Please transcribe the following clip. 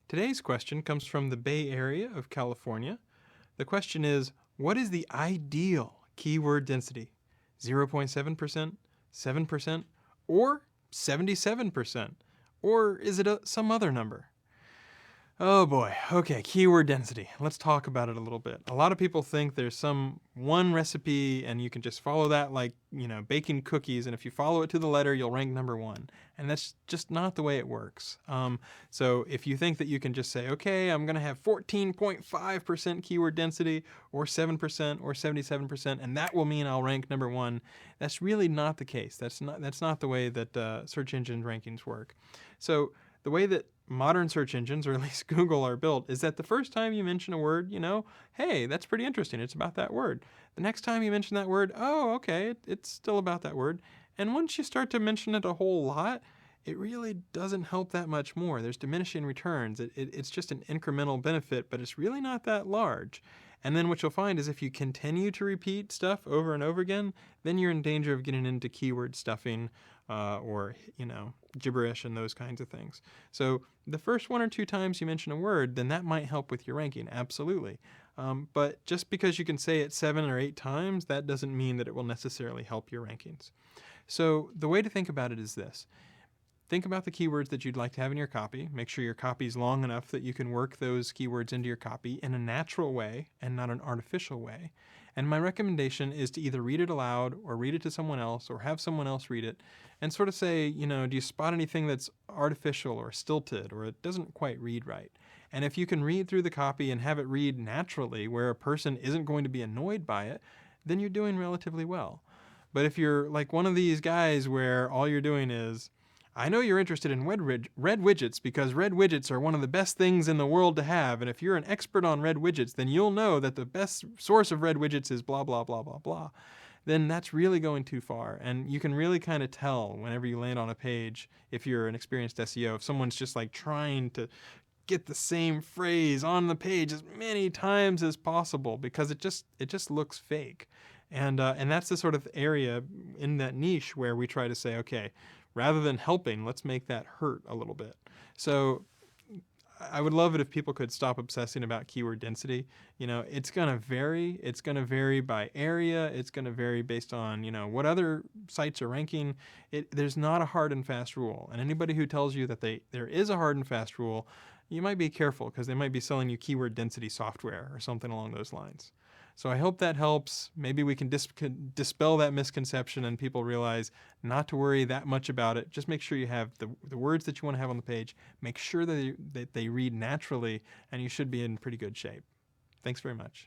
Today's question comes from the Bay Area of California. The question is, what is the ideal keyword density? 0.7%, 7%, or 77%? Or is it some other number? Oh boy. Okay, keyword density. Let's talk about it a little bit. A lot of people think there's some one recipe and you can just follow that like, baking cookies, and if you follow it to the letter, you'll rank number one. And that's just not the way it works. So if you think that you can just say, okay, I'm going to have 14.5% keyword density or 7% or 77%, and that will mean I'll rank number one, that's really not the case. That's not the way that search engine rankings work. So the way that modern search engines, or at least Google, are built is that the first time you mention a word, hey, that's pretty interesting. It's about that word. The next time you mention that word, oh, okay, it's still about that word. And once you start to mention it a whole lot, it really doesn't help that much more. There's diminishing returns. It's just an incremental benefit, but it's really not that large. And then what you'll find is if you continue to repeat stuff over and over again, then you're in danger of getting into keyword stuffing or gibberish and those kinds of things. So the first one or two times you mention a word, then that might help with your ranking, absolutely. But just because you can say it 7 or 8 times, that doesn't mean that it will necessarily help your rankings. So the way to think about it is this. Think about the keywords that you'd like to have in your copy. Make sure your copy is long enough that you can work those keywords into your copy in a natural way and not an artificial way. And my recommendation is to either read it aloud or read it to someone else or have someone else read it and sort of say, do you spot anything that's artificial or stilted or it doesn't quite read right? And if you can read through the copy and have it read naturally where a person isn't going to be annoyed by it, then you're doing relatively well. But if you're like one of these guys where all you're doing is, I know you're interested in red widgets because red widgets are one of the best things in the world to have, and if you're an expert on red widgets, then you'll know that the best source of red widgets is blah, blah, blah, blah, blah. Then that's really going too far, and you can really kind of tell whenever you land on a page, if you're an experienced SEO, if someone's just like trying to get the same phrase on the page as many times as possible because it just looks fake. And that's the sort of area in that niche where we try to say, okay, rather than helping, let's make that hurt a little bit. So I would love it if people could stop obsessing about keyword density. It's going to vary. It's going to vary by area. It's going to vary based on, what other sites are ranking. There's not a hard and fast rule. And anybody who tells you that there is a hard and fast rule, you might be careful because they might be selling you keyword density software or something along those lines. So I hope that helps. Maybe we can dispel that misconception and people realize not to worry that much about it. Just make sure you have the words that you want to have on the page. Make sure that they read naturally, and you should be in pretty good shape. Thanks very much.